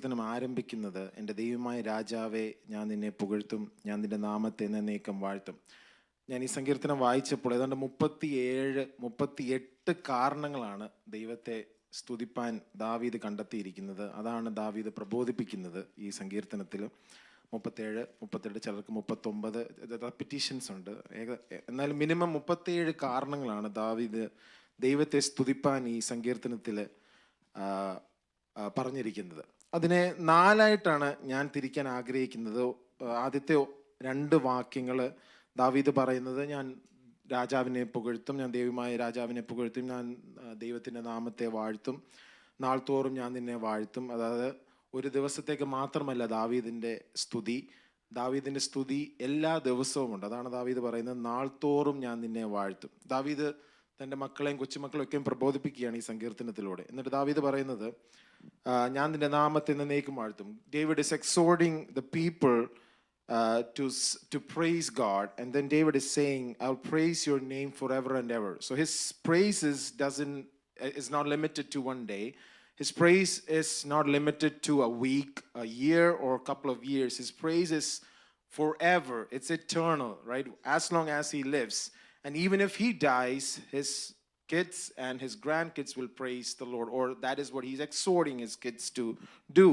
സങ്കീർത്തനം ആരംഭിക്കുന്നത്, എൻ്റെ ദൈവമായ രാജാവേ, ഞാൻ നിന്നെ പുകഴ്ത്തും, ഞാൻ നിന്റെ നാമത്തെ എന്നേക്കും വാഴ്ത്തും. ഞാൻ ഈ സങ്കീർത്തനം വായിച്ചപ്പോൾ ഏതാണ്ട് 38 കാരണങ്ങളാണ് ദൈവത്തെ സ്തുതിപ്പാൻ ദാവീദ് കണ്ടെത്തിയിരിക്കുന്നത്. അതാണ് ദാവീദ് പ്രബോധിപ്പിക്കുന്നത് ഈ സങ്കീർത്തനത്തിൽ. 37, ചിലർക്ക് 39 റെപ്പിറ്റീഷൻസ് ഉണ്ട്. എന്നാലും മിനിമം 37 കാരണങ്ങളാണ് ദാവീദ് ദൈവത്തെ സ്തുതിപ്പാൻ ഈ സങ്കീർത്തനത്തിൽ പറഞ്ഞിരിക്കുന്നത്. അതിനെ 4ആയിട്ടാണ് ഞാൻ തിരിക്കാൻ ആഗ്രഹിക്കുന്നത്. ആദ്യത്തെ 2 വാക്യങ്ങൾ ദാവീദ് പറയുന്നത്, ഞാൻ രാജാവിനെ പുകഴ്ത്തും, ഞാൻ ദൈവമായ രാജാവിനെ പുകഴ്ത്തും, ഞാൻ ദൈവത്തിൻ്റെ നാമത്തെ വാഴ്ത്തും, നാൾ തോറും ഞാൻ നിന്നെ വാഴ്ത്തും. അതായത് ഒരു ദിവസത്തേക്ക് മാത്രമല്ല ദാവീദിൻ്റെ സ്തുതി എല്ലാ ദിവസവും ഉണ്ട്. അതാണ് ദാവീദ് പറയുന്നത്, നാൾ തോറും ഞാൻ നിന്നെ വാഴ്ത്തും. ദാവീദ് തൻ്റെ മക്കളെയും കൊച്ചുമക്കളെയൊക്കെയും പ്രബോധിപ്പിക്കുകയാണ് ഈ സങ്കീർത്തനത്തിലൂടെ. എന്നിട്ട് ദാവീദ് പറയുന്നത്, ഞാൻ നിന്റെ നാമത്തെ എന്നേക്കും വാഴ്ത്തും. David is exhorting the people to praise God, and then David is saying, I'll praise your name forever and ever. So his praises is not limited to one day. His praise is not limited to a week, a year, or a couple of years. His praise is forever. It's eternal, right? As long as he lives. And even if he dies, his kids and his grandkids will praise the Lord, or that is what he's exhorting his kids to do.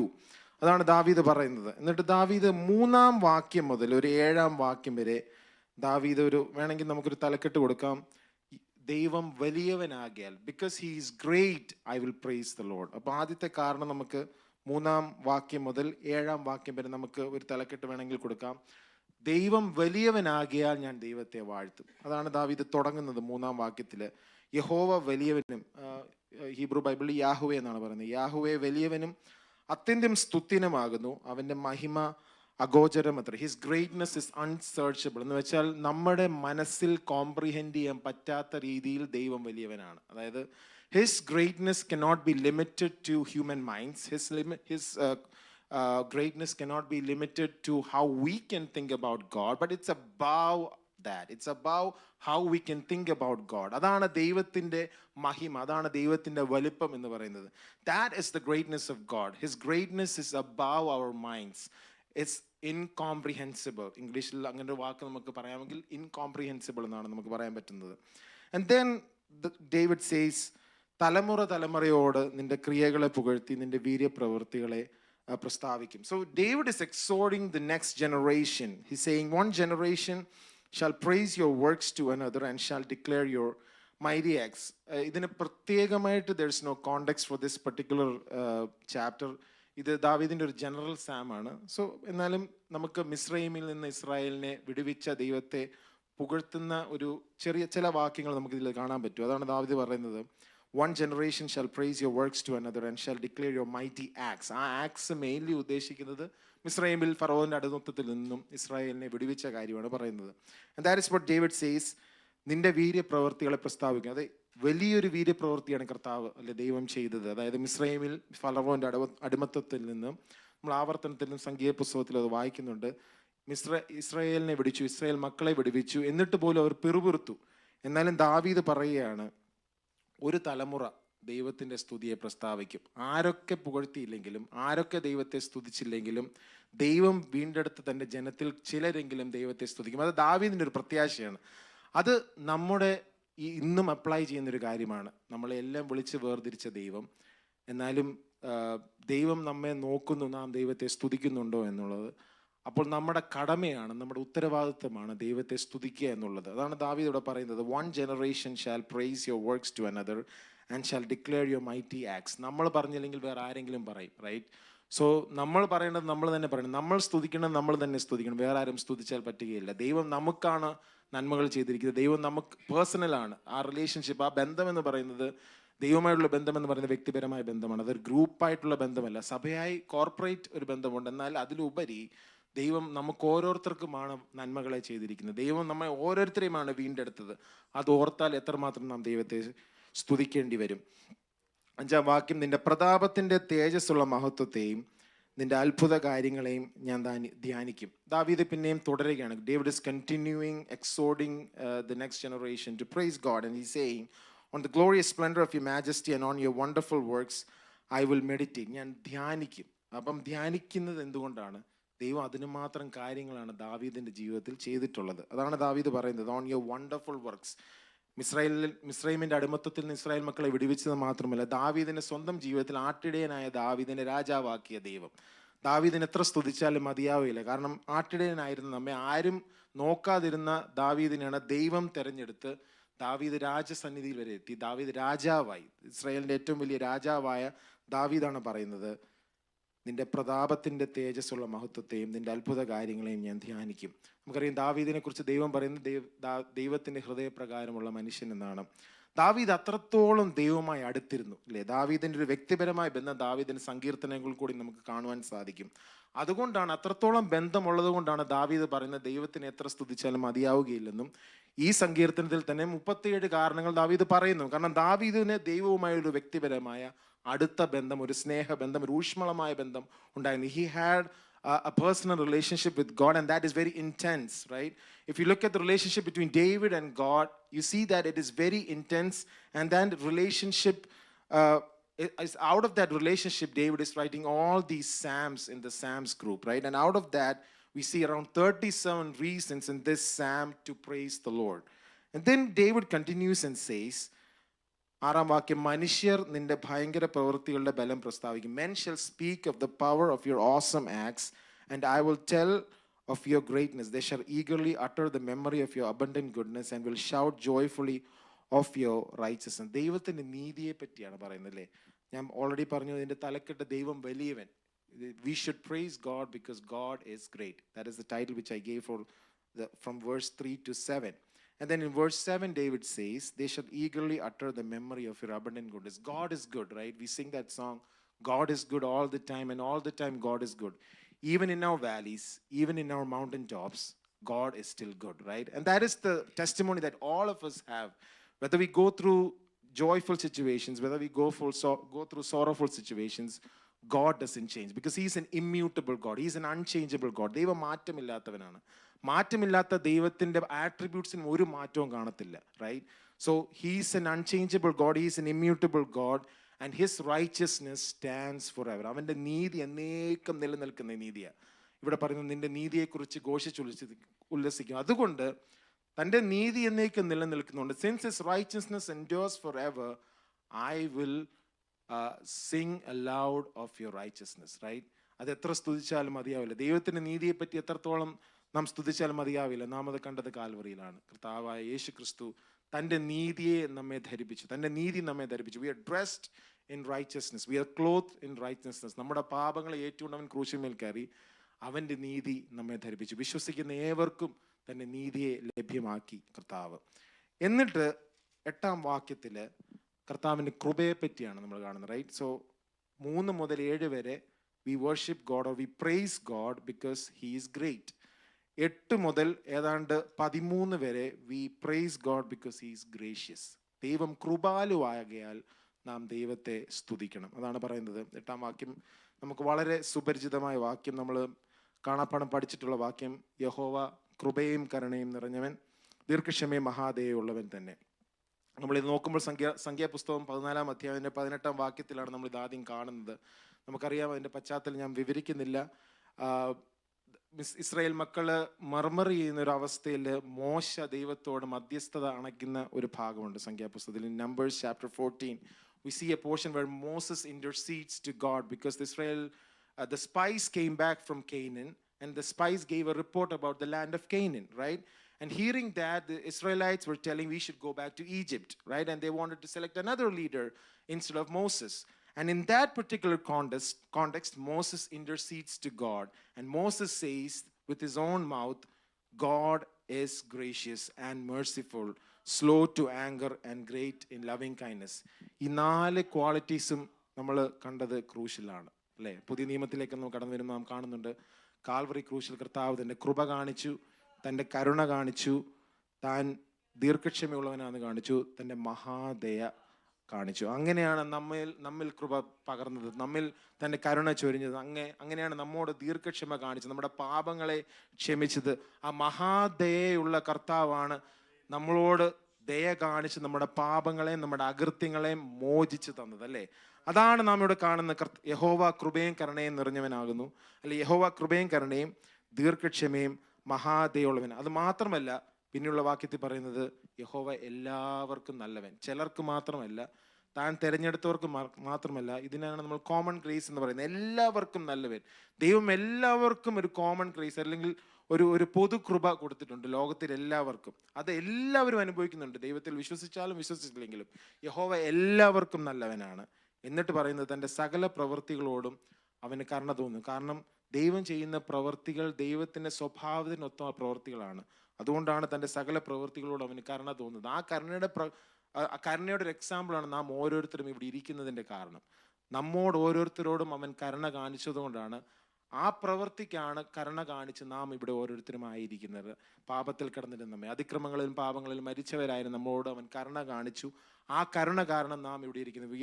അതാണ് ദാവീദ് പറയുന്നത്. എന്നിട്ട് ദാവീദ് 3-ാം വാക്യം മുതൽ ഒരു 7-ാം വാക്യം വരെ ദാവീദ് വേണമെങ്കിൽ നമുക്കൊരു തലക്കെട്ട് കൊടുക്കാം, ദൈവം വലിയവനാകിയാൽ, because he is great I will praise the Lord. അപ്പോൾ ആദ്യത്തെ കാരണം നമുക്ക് 3-ാം വാക്യം മുതൽ 7-ാം വാക്യം വരെ നമുക്ക് ഒരു തലക്കെട്ട് വേണമെങ്കിൽ കൊടുക്കാം, ദൈവം വലിയവനാകിയാൽ ഞാൻ ദൈവത്തെ വാഴ്ത്തും. അതാണ് ദാവീദ് തുടങ്ങുന്നത് 3-ാം വാക്യത്തിൽ. യഹോവ വലിയവനും, ഹീബ്രു ബൈബിളിൽ യാഹുവേ എന്നാണ് പറയുന്നത്, യാഹുവേ വലിയവനും അത്യന്തം സ്തുത്യനുമാകുന്നു, അവൻ്റെ മഹിമ അഗോചരമത്ര. His greatness is unsearchable. എന്ന് വെച്ചാൽ നമ്മുടെ മനസ്സിൽ കോംപ്രിഹെൻഡ് ചെയ്യാൻ പറ്റാത്ത രീതിയിൽ ദൈവം വലിയവനാണ്. അതായത് his greatness cannot be limited to human minds. His greatness cannot be limited to how we can think about God, but it's above that. It's above how we can think about God. അതാണ് ദൈവത്തിൻ്റെ മഹിമ, അതാണ് ദൈവത്തിൻ്റെ വലിപ്പം എന്ന് പറയുന്നത്. That is the greatness of God. His greatness is above our minds. It's incomprehensible. ഇംഗ്ലീഷിൽ അങ്ങനെ ഒരു വാക്ക് നമുക്ക് പറയാമെങ്കിൽ incomprehensible എന്നാണ് നമുക്ക് പറയാൻ പറ്റുന്നത്. And then David says, തലമുറയോട് നിന്റെ ക്രിയകളെ പുകഴ്ത്തി നിന്റെ വീര്യപ്രവൃത്തികളെ പ്രസ്താവിക്കും. So David is exhorting the next generation. He's saying, one generation shall praise your works to another and shall declare your mighty acts. ഇതിന് പ്രത്യേകമായിട്ട് there is no context for this particular chapter. ഇത് ദാവീദിൻ്റെ ഒരു general സാമാണ്. So എന്നാലും നമുക്ക് മിസ്രൈമിൽ നിന്ന് ഇസ്രായേലിനെ വിടുവിച്ച ദൈവത്തെ പുകഴ്ത്തുന്ന ഒരു ചില വാക്യങ്ങൾ നമുക്കിതിൽ കാണാൻ പറ്റും. അതാണ് ദാവീദ് പറയുന്നത്, one generation shall praise your works to another and shall declare your mighty acts. ആ ആക്ട്സ് മെയിൻലി ഉദ്ദേശിക്കുന്നത് മിസ്രൈമിൽ ഫറവോന്റെ അടിമത്തത്തിൽ നിന്നും ഇസ്രായേലിനെ വിടുവിച്ച കാര്യമാണ് പറയുന്നത്. And that is what David says, നിന്റെ വീര്യപ്രവൃത്തികളെ പ്രസ്താവിക്കും. അത് വലിയൊരു വീര്യപ്രവൃത്തിയാണ് കർത്താവ് ദൈവം ചെയ്തത്. അതായത് മിസ്രൈമിൽ ഫറവോന്റെ അടിമത്തത്തിൽ നിന്നും നമ്മൾ ആവർത്തനത്തിലും സംഗീത പുസ്തകത്തിൽ അത് വായിക്കുന്നുണ്ട്. ഇസ്രായേലിനെ വിടിച്ചു, ഇസ്രായേൽ മക്കളെ വിടുവിച്ചു, എന്നിട്ട് പോലും അവർ പിറുപിറുത്തു. എന്നാലും ദാവീദ് പറയുകയാണ്, ഒരു തലമുറ ദൈവത്തിൻ്റെ സ്തുതിയെ പ്രസ്താവിക്കും. ആരൊക്കെ പുകഴ്ത്തിയില്ലെങ്കിലും, ആരൊക്കെ ദൈവത്തെ സ്തുതിച്ചില്ലെങ്കിലും, ദൈവം വീണ്ടെടുത്ത് തൻ്റെ ജനത്തിൽ ചിലരെങ്കിലും ദൈവത്തെ സ്തുതിക്കും. അത് ദാവീദിൻ്റെ ഒരു പ്രത്യാശയാണ്. അത് നമ്മുടെ ഇന്നും അപ്ലൈ ചെയ്യുന്നൊരു കാര്യമാണ്. നമ്മളെല്ലാം വിളിച്ച് വേർതിരിച്ച ദൈവം, എന്നാലും ദൈവം നമ്മെ നോക്കുന്നു, നാം ദൈവത്തെ സ്തുതിക്കുന്നുണ്ടോ എന്നുള്ളത്. അപ്പോൾ നമ്മുടെ കടമയാണ്, നമ്മുടെ ഉത്തരവാദിത്വമാണ് ദൈവത്തെ സ്തുതിക്കുക എന്നുള്ളത്. അതാണ് ദാവീദ് ഇവിടെ പറയുന്നത്, one generation shall praise your works to another and shall declare your mighty acts. നമ്മൾ പറഞ്ഞില്ലെങ്കിൽ വേറെ ആരെങ്കിലും പറയും, റൈറ്റ്? സോ നമ്മൾ പറയേണ്ടത് നമ്മൾ തന്നെ പറയണം. നമ്മൾ സ്തുതിക്കണം, നമ്മൾ തന്നെ സ്തുതിക്കണം. വേറെ ആരും സ്തുതിച്ചാൽ പറ്റുകയില്ല. ദൈവം നമുക്കാണ് നന്മകൾ ചെയ്തിരിക്കുന്നത്. ദൈവം നമുക്ക് പേഴ്സണലാണ്. ആ റിലേഷൻഷിപ്പ്, ആ ബന്ധം എന്ന് പറയുന്നത്, ദൈവമായിട്ടുള്ള ബന്ധം എന്ന് പറയുന്നത് വ്യക്തിപരമായ ബന്ധമാണ്. അതൊരു ഗ്രൂപ്പായിട്ടുള്ള ബന്ധമല്ല. സഭയായി കോർപ്പറേറ്റ് ഒരു ബന്ധമുണ്ട്. എന്നാൽ അതിലുപരി ദൈവം നമുക്ക് ഓരോരുത്തർക്കുമാണ് നന്മകളെ ചെയ്തിരിക്കുന്നത്. ദൈവം നമ്മെ ഓരോരുത്തരെയുമാണ് വീണ്ടെടുത്തത്. അത് ഓർത്താൽ എത്രമാത്രം നാം ദൈവത്തെ സ്തുതിക്കേണ്ടി വരും. 5-ാം വാക്യം, നിന്റെ പ്രതാപത്തിൻ്റെ തേജസ്സുള്ള മഹത്വത്തെയും നിന്റെ അത്ഭുത കാര്യങ്ങളെയും ഞാൻ ധ്യാനിക്കും. ദാവീദ് പിന്നെയും തുടരുകയാണ്. David is continuing exhorting the next generation to praise God, and he's saying, on the glorious splendor of your majesty and on your wonderful works I will meditate. ഞാൻ ധ്യാനിക്കും. അപ്പം ധ്യാനിക്കുന്നത് എന്തുകൊണ്ടാണ്? ദൈവം അതിന് മാത്രം കാര്യങ്ങളാണ് ദാവീദിന്റെ ജീവിതത്തിൽ ചെയ്തിട്ടുള്ളത്. അതാണ് ദാവീദ് പറയുന്നത്, ഓൺ യുവർ വണ്ടർഫുൾ വർക്ക്സ്. മിസ്രൈമിന്റെ അടിമത്തത്തിൽ നിന്ന് ഇസ്രായേൽ മക്കളെ വിടുവിച്ചത് മാത്രമല്ല, ദാവീദിന്റെ സ്വന്തം ജീവിതത്തിൽ ആട്ടിടയനായ ദാവീദിനെ രാജാവാക്കിയ ദൈവം. ദാവീദിനെ എത്ര സ്തുതിച്ചാലും മതിയാവില്ല. കാരണം ആട്ടിടയനായിരുന്ന നമ്മെ ആരും നോക്കാതിരുന്ന ദാവീദിനെയാണ് ദൈവം തെരഞ്ഞെടുത്ത് ദാവീദ് രാജസന്നിധിയിൽ വരെ എത്തി. ദാവീദ് രാജാവായി. ഇസ്രായേലിന്റെ ഏറ്റവും വലിയ രാജാവായ ദാവീദാണ് പറയുന്നത്, നിന്റെ പ്രതാപത്തിന്റെ തേജസ്സുള്ള മഹത്വത്തെയും നിന്റെ അത്ഭുത കാര്യങ്ങളെയും ഞാൻ ധ്യാനിക്കും. നമുക്കറിയാം ദാവീദിനെ കുറിച്ച് ദൈവം പറയുന്നത് ദൈവത്തിന്റെ ഹൃദയപ്രകാരമുള്ള മനുഷ്യൻ എന്നാണ്. ദാവീദ് അത്രത്തോളം ദൈവവുമായി അടുത്തിരുന്നു, അല്ലേ? ദാവീദിന്റെ ഒരു വ്യക്തിപരമായ ബന്ധം ദാവീദിന്റെ സങ്കീർത്തനങ്ങളിൽ കൂടി നമുക്ക് കാണുവാൻ സാധിക്കും. അതുകൊണ്ടാണ്, അത്രത്തോളം ബന്ധമുള്ളത് കൊണ്ടാണ് ദാവീദ് പറയുന്നത് ദൈവത്തിനെ എത്ര സ്തുതിച്ചാലും മതിയാവുകയില്ലെന്നും. ഈ സങ്കീർത്തനത്തിൽ തന്നെ 37 കാരണങ്ങൾ ദാവീദ് പറയുന്നു. കാരണം ദാവീദിന് ദൈവവുമായ ഒരു വ്യക്തിപരമായ അടുത്ത ബന്ധം, ഒരു സ്നേഹബന്ധം, ഒരു ഊഷ്മളമായ ബന്ധം ഉണ്ടായിരുന്നു. He had a personal relationship with God, and that is very intense, right? If you look at the relationship between David and God, you see that it is very intense, and then relationship is out of that relationship David is writing all these psalms in the Psalms group, right? And out of that we see around 37 reasons in this psalm to praise the Lord. And then David continues and says, 6-ാം വാക്യം, മനുഷ്യർ നിന്റെ ഭയങ്കര പ്രവൃത്തികളുടെ ബലം പ്രസ്താവിക്കും. Men shall speak of the power of your awesome acts, and I will tell of your greatness. They shall eagerly utter the memory of your abundant goodness and will shout joyfully of your righteousness. ദൈവത്തിന്റെ നീതിയെ പറ്റിയാണ് പറയുന്നത്, അല്ലേ? ഞാൻ already പറഞ്ഞു, ഇതിന്റെ തലക്കെട്ട് ദൈവം വലിയവൻ. We should praise God because God is great. That is the title which I gave from verse 3 to 7. And then in verse 7, David says, they shall eagerly utter the memory of your abundant goodness. God is good, right? We sing that song, God is good all the time, and all the time God is good. Even in our valleys, even in our mountain tops, God is still good, right? And that is the testimony that all of us have. Whether we go through joyful situations, whether we go through sorrowful situations, God doesn't change because He is an immutable God. He is an unchangeable God. ദൈവം മാറ്റമില്ലാത്തവനാണ്. മാറ്റമില്ലാത്ത ദൈവത്തിന്റെ ആട്രിബ്യൂട്ട്സിന് ഒരു മാറ്റവും കാണത്തില്ല, right? So he is an unchangeable God, he is an immutable God, and his righteousness stands forever. അവന്റെ നീതി എന്നേക്കും നിലനിൽക്കുന്ന നീതിയാണ്. ഇവിടെ പറയുന്നത് നിന്റെ നീതിയെക്കുറിച്ച് ഉല്ലസിക്കും. അതുകൊണ്ട് തൻ്റെ നീതി എന്നേക്കും നിലനിൽക്കുന്നുണ്ട്. Since his righteousness endures for ever, I will sing aloud of your righteousness, right? അത് എത്ര സ്തുതിച്ചാലും മതിയാവില്ല. ദൈവത്തിന്റെ നീതിയെ പറ്റി എത്രത്തോളം നാം സ്തുതിച്ചാൽ മതിയാവില്ല. നാം അത് കണ്ടത് കാൽവറിയിലാണ്. കർത്താവായ യേശു ക്രിസ്തു തൻ്റെ നീതിയെ നമ്മെ ധരിപ്പിച്ചു, തൻ്റെ നീതി നമ്മെ ധരിപ്പിച്ചു. We are dressed in righteousness, we are cloth in righteousness. നമ്മുടെ പാപങ്ങളെ ഏറ്റുകൊണ്ട് അവൻ ക്രൂശിന്മേൽ കയറി അവൻ്റെ നീതി നമ്മെ ധരിപ്പിച്ചു. വിശ്വസിക്കുന്ന ഏവർക്കും തൻ്റെ നീതിയെ ലഭ്യമാക്കി കർത്താവ്. എന്നിട്ട് 8-ാം വാക്യത്തിൽ കർത്താവിൻ്റെ കൃപയെ പറ്റിയാണ് നമ്മൾ കാണുന്നത്, റൈറ്റ്? സോ 3 മുതൽ 7 വരെ we worship God or we praise God because He is great. 8 മുതൽ ഏതാണ്ട് 13 വരെ we praise God because He is gracious. ദൈവം കൃപാലുവാകയാൽ നാം ദൈവത്തെ സ്തുതിക്കണം. അതാണ് പറയുന്നത്. 8-ാം വാക്യം നമുക്ക് വളരെ സുപരിചിതമായ വാക്യം, നമ്മൾ കാണാപ്പാഠം പഠിച്ചിട്ടുള്ള വാക്യം, യഹോവ കൃപയും കരുണയും നിറഞ്ഞവൻ, ദീർഘക്ഷമയും മഹാദയുള്ളവൻ തന്നെ. നമ്മളിത് നോക്കുമ്പോൾ സംഖ്യാപുസ്തകം 14-ാം അധ്യായത്തിൻ്റെ 18-ാം വാക്യത്തിലാണ് നമ്മളിത് ആദ്യം കാണുന്നത്. നമുക്കറിയാം, അതിൻ്റെ പശ്ചാത്തലം ഞാൻ വിവരിക്കുന്നില്ല. ഇസ്രായേൽ മക്കള് മർമർ ചെയ്യുന്ന ഒരു അവസ്ഥയിൽ മോശ ദൈവത്തോട് മധ്യസ്ഥത അണയ്ക്കുന്ന ഒരു ഭാഗമുണ്ട് സംഖ്യാപുസ്തകത്തിൽ. In Numbers chapter 14 we see a portion where Moses intercedes to God because the spies came back from Canaan, and the spies gave a report about the land of Canaan, right? And hearing that, the Israelites were telling we should go back to Egypt, right? And they wanted to select another leader instead of Moses. And in that particular context, Moses intercedes to God. And Moses says with his own mouth, God is gracious and merciful, slow to anger and great in loving kindness. ഈ 4 ക്വാളിറ്റീസും നമ്മൾ കണ്ടത് ക്രൂശിലാണ്, അല്ലേ? പുതിയ നിയമത്തിലേക്ക് നമ്മൾ കടന്നു വരുമ്പോൾ നാം കാണുന്നുണ്ട്, കാൽവറി ക്രൂശിൽ കർത്താവ് തൻ്റെ കൃപ കാണിച്ചു, തൻ്റെ കരുണ കാണിച്ചു, താൻ ദീർഘക്ഷമയുള്ളവനാണെന്ന് കാണിച്ചു, തൻ്റെ മഹാദയ കാണിച്ചു. അങ്ങനെയാണ് നമ്മിൽ കൃപ പകർന്നത്, നമ്മിൽ തൻ്റെ കരുണ ചൊരിഞ്ഞത്. അങ്ങനെയാണ് നമ്മോട് ദീർഘക്ഷമ കാണിച്ചത്, നമ്മുടെ പാപങ്ങളെ ക്ഷമിച്ചത്. ആ മഹാദയുള്ള കർത്താവാണ് നമ്മളോട് ദയ കാണിച്ച് നമ്മുടെ പാപങ്ങളെയും നമ്മുടെ അകൃത്യങ്ങളെയും മോചിച്ച് തന്നത്, അല്ലേ? അതാണ് നാം ഇവിടെ കാണുന്ന യഹോവ കൃപയും കരുണയും നിറഞ്ഞവനാകുന്നു, അല്ലെ യഹോവ കൃപയും കരുണയും ദീർഘക്ഷമയും മഹാദയുള്ളവൻ. അത് മാത്രമല്ല, പിന്നെയുള്ള വാക്യത്തിൽ പറയുന്നത് യഹോവ എല്ലാവർക്കും നല്ലവൻ. ചിലർക്ക് മാത്രമല്ല, താൻ തിരഞ്ഞെടുത്തവർക്ക് മാത്രമല്ല, ഇതിനാണ് നമ്മൾ കോമൺ ഗ്രേസ് എന്ന് പറയുന്നത്. എല്ലാവർക്കും നല്ലവൻ. ദൈവം എല്ലാവർക്കും ഒരു കോമൺ ഗ്രേസ് അല്ലെങ്കിൽ ഒരു പൊതു കൃപ കൊടുത്തിട്ടുണ്ട് ലോകത്തിൽ എല്ലാവർക്കും. അത് എല്ലാവരും അനുഭവിക്കുന്നുണ്ട്, ദൈവത്തിൽ വിശ്വസിച്ചാലും വിശ്വസിച്ചില്ലെങ്കിലും. യഹോവ എല്ലാവർക്കും നല്ലവനാണ്. എന്നിട്ട് പറയുന്നത് തൻ്റെ സകല പ്രവൃത്തികളോടും അവന് കരുണ തോന്നും. കാരണം ദൈവം ചെയ്യുന്ന പ്രവൃത്തികൾ ദൈവത്തിൻ്റെ സ്വഭാവത്തിനൊത്ത പ്രവൃത്തികളാണ്. അതുകൊണ്ടാണ് തൻ്റെ സകല പ്രവൃത്തികളോടും അവന് കരുണ തോന്നുന്നത്. ആ കരുണയുടെ ഒരു എക്സാമ്പിളാണ് നാം ഓരോരുത്തരും ഇവിടെ ഇരിക്കുന്നതിൻ്റെ കാരണം. നമ്മോട് ഓരോരുത്തരോടും അവൻ കരുണ കാണിച്ചതുകൊണ്ടാണ്, ആ പ്രവൃത്തിക്കാണ് കരുണ കാണിച്ച് നാം ഇവിടെ ഓരോരുത്തരും ആയിരിക്കുന്നത്. പാപത്തിൽ കിടന്നിരുന്ന നമ്മെ, അതിക്രമങ്ങളിലും പാപങ്ങളിലും മരിച്ചവരായിരുന്നു നമ്മളോട് അവൻ കരുണ കാണിച്ചു. ആ കരുണ കാരണം നാം ഇവിടെ ഇരിക്കുന്നത്.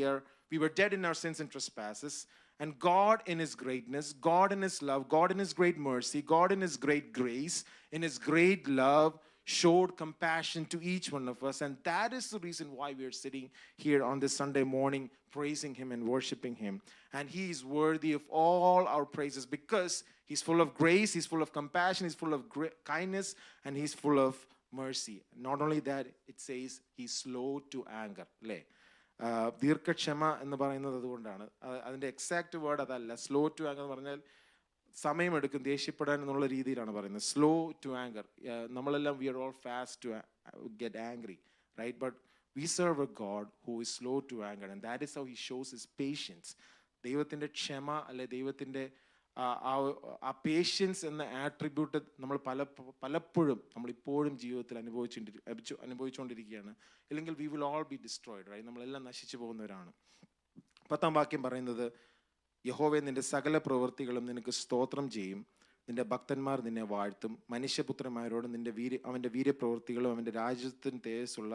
We were dead in our sins and trespasses, and God in His greatness, God in His love, God in His great mercy, God in His great grace, in His great love, showed compassion to each one of us. And that is the reason why we are sitting here on this Sunday morning praising Him and worshiping Him. And He is worthy of all our praises, because He's full of grace, He's full of compassion, He's full of kindness, and He's full of mercy. Not only that, it says He's slow to anger. ദീർഘക്ഷമ എന്ന് പറയുന്നത് അതുകൊണ്ടാണ്. അതിൻ്റെ exact word അതല്ല. Slow to anger എന്ന് പറഞ്ഞാൽ സമയമെടുക്കും ദേഷ്യപ്പെടാൻ എന്നുള്ള രീതിയിലാണ് പറയുന്നത്. Slow to anger. നമ്മളെല്ലാം we are all fast to get angry, right? But we serve a God who is slow to anger, and that is how he shows his patience. ദൈവത്തിൻ്റെ ക്ഷമ, അല്ലെ ദൈവത്തിൻ്റെ ആ പേഷ്യൻസ് എന്ന ആട്രിബ്യൂട്ട് നമ്മൾ പലപ്പോഴും നമ്മളിപ്പോഴും ജീവിതത്തിൽ അനുഭവിച്ചുകൊണ്ടിരിക്കുകയാണ്. ഇല്ലെങ്കിൽ we will all be destroyed, right? നമ്മളെല്ലാം നശിച്ചു പോകുന്നവരാണ്. 10-ാം വാക്യം പറയുന്നത്, യഹോവേ നിന്റെ സകല പ്രവൃത്തികളും നിനക്ക് സ്തോത്രം ചെയ്യും, നിന്റെ ഭക്തന്മാർ നിന്നെ വാഴ്ത്തും. മനുഷ്യപുത്രന്മാരോട് അവൻ്റെ വീര്യപ്രവൃത്തികളും അവൻ്റെ രാജ്യത്തിന് തേജസ്സുള്ള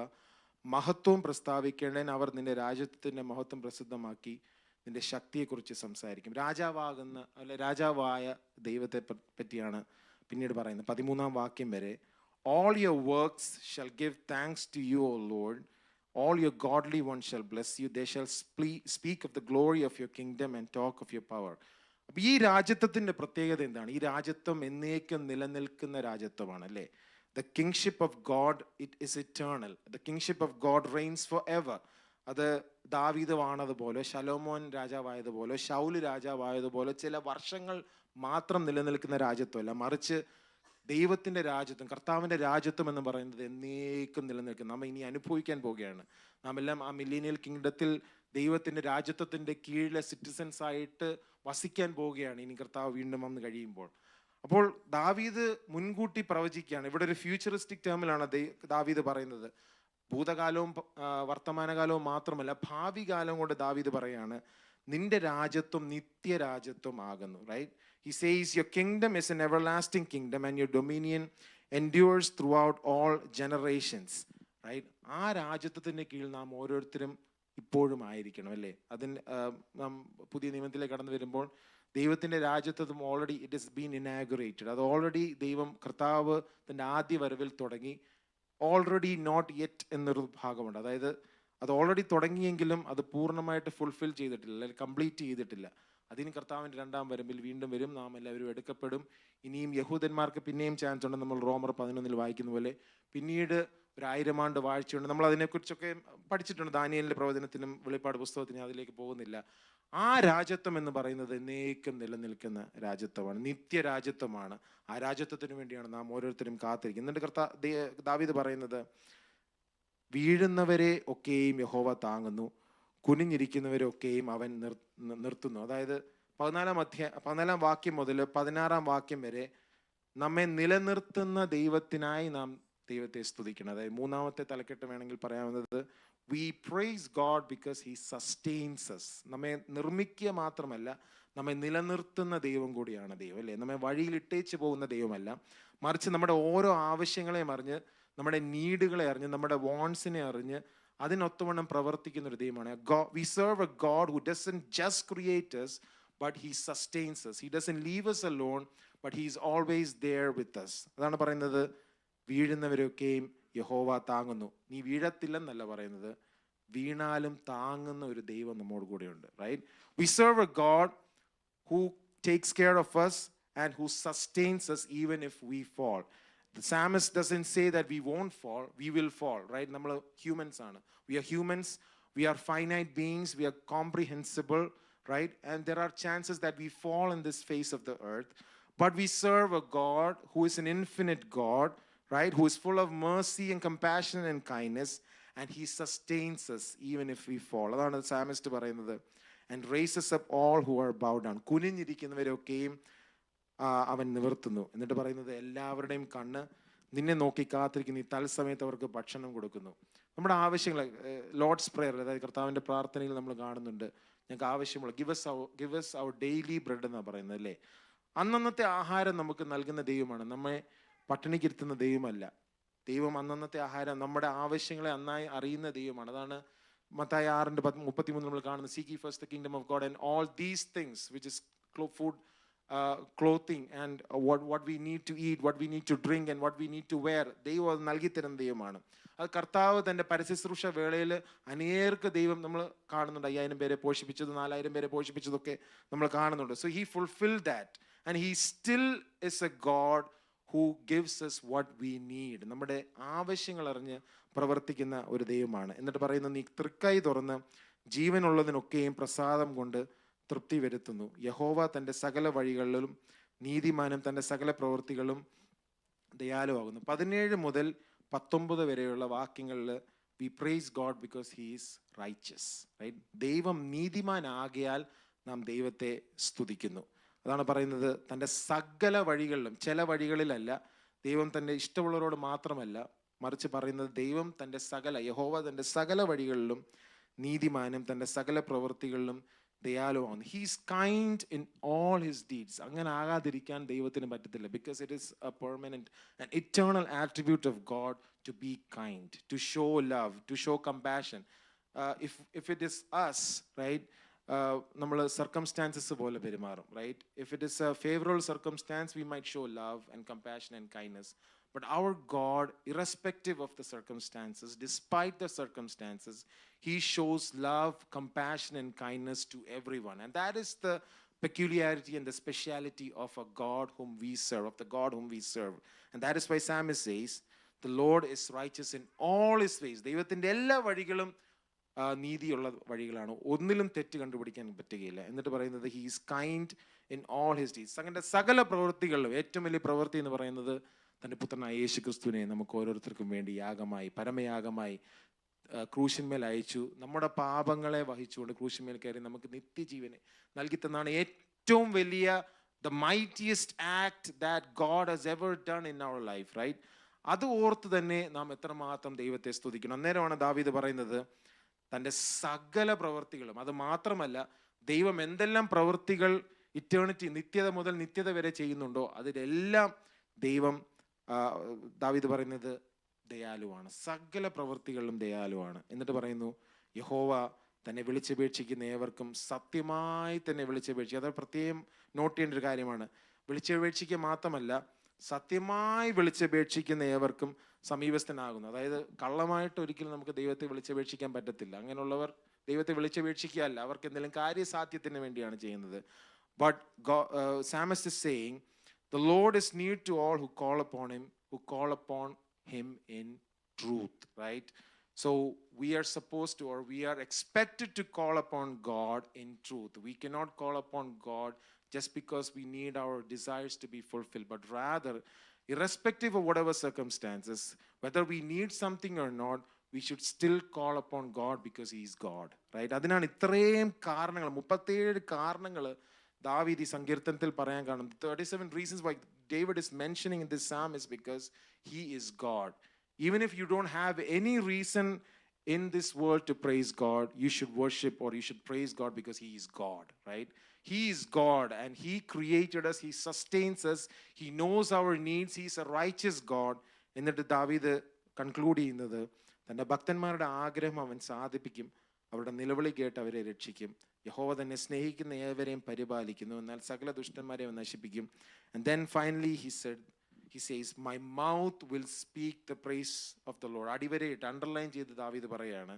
മഹത്വവും പ്രസ്താവിക്കേണ്ടതിന് അവർ നിന്റെ രാജ്യത്തിൻ്റെ മഹത്വം പ്രസിദ്ധമാക്കി നിന്റെ ശക്തിയെക്കുറിച്ച് സംസാരിക്കും. രാജാവായ ദൈവത്തെ പറ്റിയാണ് പിന്നീട് പറയുന്നത്. 13-ാം വാക്യം വരെ, all your works shall give thanks to you, O Lord. All your godly ones shall bless you. They shall speak of the glory of your kingdom and talk of your power. അപ്പോൾ ഈ രാജ്യത്വത്തിൻ്റെ പ്രത്യേകത എന്താണ്? ഈ രാജ്യത്വം എന്നേക്കും നിലനിൽക്കുന്ന രാജ്യത്വമാണ്, അല്ലേ? The kingship of God, it is eternal. The kingship of God reigns forever. അത് ദാവീദ് വാണതുപോലെ, ശലോമോൻ രാജാവായതുപോലെ, ശൗല് രാജാവായതുപോലെ ചില വർഷങ്ങൾ മാത്രം നിലനിൽക്കുന്ന രാജ്യത്വമല്ല, മറിച്ച് ദൈവത്തിൻ്റെ രാജ്യത്വം, കർത്താവിൻ്റെ രാജ്യത്വം എന്ന് പറയുന്നത് എന്നേക്കും നിലനിൽക്കും. നാം ഇനി അനുഭവിക്കാൻ പോവുകയാണ്. നാം എല്ലാം ആ മില്ലേനിയൽ കിങ്ഡത്തിൽ ദൈവത്തിൻ്റെ രാജ്യത്വത്തിൻ്റെ കീഴിലെ സിറ്റിസൺസ് ആയിട്ട് വസിക്കാൻ പോവുകയാണ് ഇനി കർത്താവ് വീണ്ടും വന്ന് കഴിയുമ്പോൾ. അപ്പോൾ ദാവീദ് മുൻകൂട്ടി പ്രവചിക്കുകയാണ്. ഇവിടെ ഒരു ഫ്യൂച്ചറിസ്റ്റിക് ടേമിലാണ് ദാവീദ് പറയുന്നത്. ഭൂതകാലവും വർത്തമാനകാലവും മാത്രമല്ല, ഭാവി കാലം കൊണ്ട് ദാവീദ് പറയാണ്, നിന്റെ രാജ്യത്വം നിത്യരാജ്യത്വം ആകുന്നു, right? He says your kingdom is an everlasting kingdom and your dominion endures throughout all generations, right? ആ രാജ്യത്വത്തിൻ്റെ കീഴിൽ നാം ഓരോരുത്തരും ഇപ്പോഴും ആയിരിക്കണം, അല്ലേ? നാം പുതിയ നിയമത്തിലേക്ക് കടന്നു വരുമ്പോൾ ദൈവത്തിൻ്റെ രാജ്യത്വം already it is been inaugurated. അത് ഓൾറെഡി ദൈവം കർത്താവ് തൻ്റെ ആദ്യ വരവിൽ തുടങ്ങി. ഓൾറെഡി നോട്ട് യെറ്റ് എന്നൊരു ഭാഗമുണ്ട്. അതായത് അത് ഓൾറെഡി തുടങ്ങിയെങ്കിലും അത് പൂർണ്ണമായിട്ട് ഫുൾഫിൽ ചെയ്തിട്ടില്ല, അല്ലെങ്കിൽ കംപ്ലീറ്റ് ചെയ്തിട്ടില്ല. അതിന് കർത്താവിൻ്റെ 2-ാം വരവിൽ വീണ്ടും വരും, നാം എല്ലാവരും എടുക്കപ്പെടും. ഇനിയും യഹൂദന്മാർക്ക് പിന്നെയും ചാൻസ് ഉണ്ട്. നമ്മൾ റോമർ 11 വായിക്കുന്ന പോലെ പിന്നീട് 1000 ആണ്ട് വാഴ്ചയുണ്ട്. നമ്മൾ അതിനെക്കുറിച്ചൊക്കെ പഠിച്ചിട്ടുണ്ട് ദാനിയേലിൻ്റെ പ്രവചനത്തിനും വെളിപ്പാട് പുസ്തകത്തിനും, അതിലേക്ക് പോകുന്നില്ല. ആ രാജ്യത്വം എന്ന് പറയുന്നത് എന്നേക്കും നിലനിൽക്കുന്ന രാജ്യത്വമാണ്, നിത്യരാജ്യത്വമാണ്. ആ രാജ്യത്വത്തിന് വേണ്ടിയാണ് നാം ഓരോരുത്തരും കാത്തിരിക്കുന്നത്. എന്നിട്ട് ദാവീദ് പറയുന്നത്, വീഴുന്നവരെ ഒക്കെയും യഹോവ താങ്ങുന്നു, കുനിഞ്ഞിരിക്കുന്നവരെ ഒക്കെയും അവൻ നിർത്തുന്നു. അതായത് 14-ാം വാക്യം മുതൽ 16-ാം വാക്യം വരെ നമ്മെ നിലനിർത്തുന്ന ദൈവത്തിനായി നാം ദൈവത്തെ സ്തുതിക്കണം. അതായത് 3-ാമത്തെ തലക്കെട്ട് വേണമെങ്കിൽ പറയാവുന്നത്, we praise God because he sustains us. നമ്മെ നിർമ്മിക്കുക മാത്രമല്ല, നമ്മെ നിലനിർത്തുന്ന ദൈവം കൂടിയാണ് ദൈവം, അല്ലേ? നമ്മെ വഴിയിൽ ഇട്ടേച്ച് പോകുന്ന ദൈവമല്ല, മറിച്ച് നമ്മുടെ ഓരോ ആവശ്യങ്ങളെയും അറിഞ്ഞ്, നമ്മുടെ നീഡുകളെ അറിഞ്ഞ്, നമ്മുടെ വാണ്ട്സിനെ അറിഞ്ഞ് അതിനൊത്തവണ്ണം പ്രവർത്തിക്കുന്ന ഒരു ദൈവമാണ്. We serve a God who doesn't just create us, but he sustains us. He doesn't leave us alone, but he is always there with us. അതാണ് പറയുന്നത്, വീഴുന്നവരൊക്കെയും യഹോവ താങ്ങുന്നു. നീ വീഴത്തില്ലെന്നല്ല പറയുന്നത്, വീണാലും താങ്ങുന്ന ഒരു ദൈവം നമ്മോട് കൂടെയുണ്ട്. Right? We serve a God who takes care of us and who sustains us even if we fall. The psalmist doesn't say that we won't fall, we will fall, right? നമ്മൾ humans ആണ്. We are humans, we are finite beings, we are comprehensible, right? And there are chances that we fall in this face of the earth. But we serve a God who is an infinite God, right? Who is full of mercy and compassion and kindness, and he sustains us even if we fall. അതാണ് psalmist പറയുന്നത്. And raises up all who are bowed down. കുനിഞ്ഞിരിക്കുന്നവരെയൊക്കെയും അവൻ നിവർത്തുന്നു. എന്നിട്ട് പറയുന്നത് എല്ലാവരുടെയും കണ്ണ് നിന്നെ നോക്കി കാത്തിരിക്കുന്നു, ഈ തത്സമയത്ത് അവർക്ക് ഭക്ഷണം കൊടുക്കുന്നു. നമ്മുടെ ആവശ്യങ്ങൾ, ലോർഡ്സ് പ്രെയർ, അതായത് കർത്താവിൻ്റെ പ്രാർത്ഥനയിൽ നമ്മൾ കാണുന്നുണ്ട്, ഞങ്ങൾക്ക് ആവശ്യമുള്ള give us our daily bread എന്നാണ് പറയുന്നത്, അല്ലേ? അന്നന്നത്തെ ആഹാരം നമുക്ക് നൽകുന്ന ദൈവമാണ്, നമ്മെ പട്ടിണിക്കിരുത്തുന്ന ദൈവമല്ല. ദൈവം അന്നന്നത്തെ ആഹാരം, നമ്മുടെ ആവശ്യങ്ങളെ നന്നായി അറിയുന്ന ദൈവമാണ്. അതാണ് മത്തായി 6:33 നമ്മൾ കാണുന്നത്. Seek ye first the kingdom of God and all these things, which is food, clothing and what we need to eat, what we need to drink and what we need to wear, ദൈവം അത് നൽകി തരുന്ന ദൈവമാണ്. അത് കർത്താവ് തൻ്റെ പരശുശ്രൂഷ വേളയിൽ അനേർക്ക് ദൈവം നമ്മൾ കാണുന്നുണ്ട്. 5000 പേരെ പോഷിപ്പിച്ചത്, 4000 പേരെ പോഷിപ്പിച്ചതൊക്കെ നമ്മൾ കാണുന്നുണ്ട്. So he fulfilled that and he still is a God who gives us what we need. നമ്മുടെ ആവശ്യങ്ങൾ അറിഞ്ഞ് പ്രവർത്തിക്കുന്ന ഒരു ദൈവമാണ്. എന്നിട്ട് പറയുന്നത്, നീ തൃക്കൈ തുറന്ന് ജീവനുള്ളതിനൊക്കെയും പ്രസാദം കൊണ്ട് തൃപ്തി വരുത്തുന്നു. യഹോവ തൻ്റെ സകല വഴികളിലും നീതിമാനും തൻ്റെ സകല പ്രവൃത്തികളും ദയാലുവാകുന്നു. 17 മുതൽ 19 വരെയുള്ള വാക്യങ്ങളിൽ we praise God because he is righteous, right? ദൈവം നീതിമാനാകിയാൽ നാം ദൈവത്തെ സ്തുതിക്കുന്നു. അതാണ് പറയുന്നത്, തൻ്റെ സകല വഴികളിലും, ചില വഴികളിലല്ല, ദൈവം തൻ്റെ ഇഷ്ടമുള്ളവരോട് മാത്രമല്ല, മറിച്ച് പറയുന്നത് ദൈവം തൻ്റെ യഹോവ തൻ്റെ സകല വഴികളിലും നീതിമാനും തൻ്റെ സകല പ്രവൃത്തികളിലും ദയാലുവാണ്. He's kind in all his deeds. അങ്ങനെ ആകാതിരിക്കാൻ ദൈവത്തിന് പറ്റത്തില്ല. Because it is a permanent and eternal attribute of God to be kind, to show love, to show compassion. If it is us, right, നമ്മൾ സർക്കംസ്റ്റാൻസസ് പോലെ പെരുമാറും, right? If it is a favourable circumstance we might show love and compassion and kindness. But our God, irrespective of the circumstances, despite the circumstances, he shows love, compassion and kindness to everyone. And that is the peculiarity and the speciality of a God whom we serve, of the God whom we serve. And that is why Psalmist says, the Lord is righteous in all his ways. ദൈവത്തിൻ്റെ എല്ലാ വഴികളും നീതിയുള്ള വഴികളാണ്, ഒന്നിലും തെറ്റ് കണ്ടുപിടിക്കാൻ പറ്റുകയില്ല. എന്നിട്ട് പറയുന്നത്, he is kind in all his deeds. അങ്ങനെ സകല പ്രവൃത്തികളിലും ഏറ്റവും വലിയ പ്രവൃത്തി എന്ന് പറയുന്നത് തൻ്റെ പുത്രനായ യേശു ക്രിസ്തുവിനെ നമുക്ക് ഓരോരുത്തർക്കും വേണ്ടി യാഗമായി, പരമയാഗമായി ക്രൂശിന്മേൽ അയച്ചു. നമ്മുടെ പാപങ്ങളെ വഹിച്ചുകൊണ്ട് ക്രൂശിന്മേൽ കയറി നമുക്ക് നിത്യജീവനെ നൽകിത്തന്നാണ് ഏറ്റവും വലിയ the mightiest act that God has ever done in our life, right? അത് ഓർത്ത് തന്നെ നാം എത്രമാത്രം ദൈവത്തെ സ്തുതിക്കണം. അന്നേരമാണ് ദാവീദ് പറയുന്നത്, തൻ്റെ സകല പ്രവൃത്തികളും, അത് മാത്രമല്ല ദൈവം എന്തെല്ലാം പ്രവൃത്തികൾ ഇറ്റേണിറ്റി, നിത്യത മുതൽ നിത്യത വരെ ചെയ്യുന്നുണ്ടോ അതിലെല്ലാം ദൈവം, ദാവീദ് പറയുന്നത്, ദയാലുവാണ്. സകല പ്രവൃത്തികളിലും ദയാലുവാണ്. എന്നിട്ട് പറയുന്നു, യഹോവ തന്നെ വിളിച്ചപേക്ഷിക്കുന്ന ഏവർക്കും സത്യമായി തന്നെ വിളിച്ചപേക്ഷിക്കുക. അത് പ്രത്യേകം നോട്ട് ചെയ്യേണ്ട ഒരു കാര്യമാണ്. വിളിച്ചപേക്ഷിക്കുക മാത്രമല്ല, സത്യമായി വിളിച്ചപേക്ഷിക്കുന്ന ഏവർക്കും സമീപസ്ഥനാകുന്നു. അതായത് കള്ളമായിട്ട് ഒരിക്കലും നമുക്ക് ദൈവത്തെ വിളിച്ചപേക്ഷിക്കാൻ പറ്റത്തില്ല. അങ്ങനെയുള്ളവർ ദൈവത്തെ വിളിച്ചപേക്ഷിക്കുകയല്ല, അവർക്ക് എന്തെങ്കിലും കാര്യസാധ്യത്തിന് വേണ്ടിയാണ് ചെയ്യുന്നത്. But Psalmist is saying, the Lord is near to all who call upon him in truth, right? So we are supposed to, or we are expected to call upon God in truth. We cannot call upon God just because we need our desires to be fulfilled, but rather, irrespective of whatever circumstances, whether we need something or not, we should still call upon God because he is God, right? അതിനാണ് ഇത്രയും കാരണങ്ങൾ, 37 കാരണങ്ങൾ ദാവീദ് ഈ സങ്കീർത്തനത്തിൽ പറയാൻ കാണും. 37 reasons why David is mentioning in this psalm is because he is God. Even if you don't have any reason in this world to praise God, you should worship or you should praise God because he is God, right? He is God and he created us, he sustains us, he knows our needs, he is a righteous God. എന്നിട്ട് ദാവീദ് conclude ചെയ്യുന്നത്, തൻ്റെ ഭക്തന്മാരുടെ ആഗ്രഹം അവൻ സാധിപ്പിക്കും, അവരുടെ നിലവിളി കേട്ട് അവരെ രക്ഷിക്കും. യഹോവ തന്നെ സ്നേഹിക്കുന്ന ഏവരെയും പരിപാലിക്കുന്നു, എന്നാൽ സകല ദുഷ്ടന്മാരെയും നശിപ്പിക്കും. And then finally he says, my mouth will speak the praise of the Lord. അടിവരയിട്ട് അണ്ടർലൈൻ ചെയ്ത് ദാവീദ് പറയാണ്,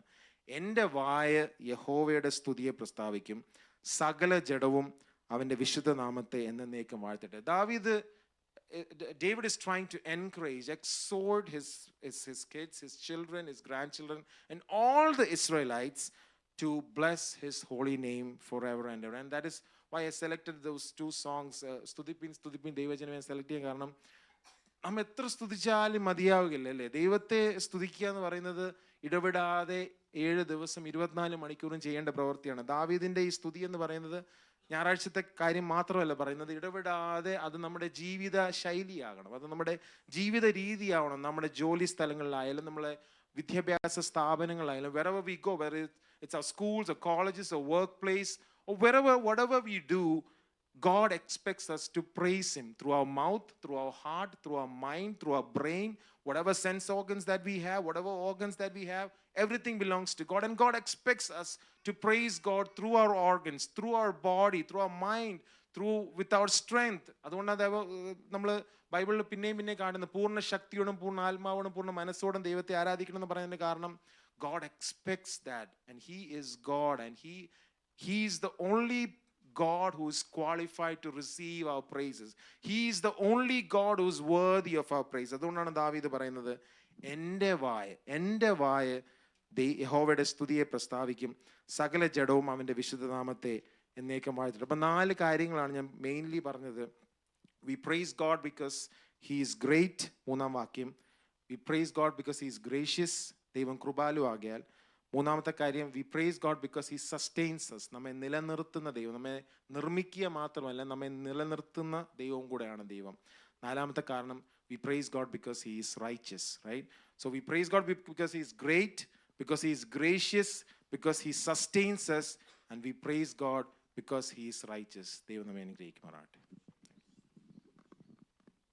എൻ്റെ വായ യഹോവയുടെ സ്തുതിയെ പ്രസ്താവിക്കും, സകല ജഡവും അവൻ്റെ വിശുദ്ധ നാമത്തെ എന്നേക്കും വാഴ്ത്തട്ടെ. David is trying to encourage, exhort his kids, his children, his grandchildren, and all the Israelites to bless his holy name forever and ever. And that is why I selected those two songs, സ്തുതിപ്പിൻ ദൈവജനമേ select ചെയ്യാൻ കാരണം നമ്മൾ എത്ര സ്തുതിച്ചാലും മതിയാവുകയില്ല അല്ലേ. ദൈവത്തെ സ്തുതിക്കുക എന്ന് പറയുന്നത് ഇടപെടാതെ 7 ദിവസം 24 മണിക്കൂറും ചെയ്യേണ്ട പ്രവൃത്തിയാണ്. ദാവീദിന്റെ ഈ സ്തുതി എന്ന് പറയുന്നത് ഞായറാഴ്ചത്തെ കാര്യം മാത്രമല്ല പറയുന്നത്, ഇടപെടാതെ അത് നമ്മുടെ ജീവിത ശൈലിയാകണം, അത് നമ്മുടെ ജീവിത രീതിയാവണം. നമ്മുടെ ജോലി സ്ഥലങ്ങളിലായാലും നമ്മളെ വിദ്യാഭ്യാസ സ്ഥാപനങ്ങളായാലും, wherever we go, whether it's our schools or colleges or workplace or whatever we do, God expects us to praise him through our mouth, through our heart, through our mind, through our brain, whatever sense organs that we have, whatever organs that we have, everything belongs to God. And God expects us to praise God through our organs, through our body, through our mind, with our strength. അതുകൊണ്ടാണ് നമ്മൾ ബൈബിളിൽ പിന്നെയും കാണുന്ന പൂർണ്ണ ശക്തിയോടും പൂർണ്ണ ആത്മാവോടും പൂർണ്ണ മനസ്സോടും ദൈവത്തെ ആരാധിക്കണം എന്ന് പറയുന്നതിന് കാരണം God expects that, and he is God, and he is the only God who is qualified to receive our praises. He is the only God who is worthy of our praise. അതുകൊണ്ടാണ് ദാവീദ് പറയുന്നത്, എൻ്റെ വായ യഹോവയുടെ സ്തുതിയെ പ്രസ്താവിക്കും, സകല ജഡവും അവൻ്റെ വിശുദ്ധ നാമത്തെ എന്നേക്കും വാഴ്ത്തട്ടെ. അപ്പം 4 കാര്യങ്ങളാണ് ഞാൻ മെയിൻലി പറഞ്ഞത്. We praise God because he is great, 3-ാം വാക്യം. We praise God because he is gracious, ദൈവം കൃപാലു ആകിയാൽ. 3-ാമത്തെ കാര്യം, we praise God because he sustains us, നമ്മെ നിലനിർത്തുന്ന ദൈവം, നമ്മെ നിർമ്മിക്കുക മാത്രമല്ല നമ്മെ നിലനിർത്തുന്ന ദൈവവും കൂടെയാണ് ദൈവം. 4-ാമത്തെ കാരണം, we praise God because he is righteous, right? So we praise God because he is great, because he is gracious, because he sustains us, and we praise God because he is righteous. ദൈവം നമ്മെ അനുഗ്രഹിക്കുമാറാകട്ടെ.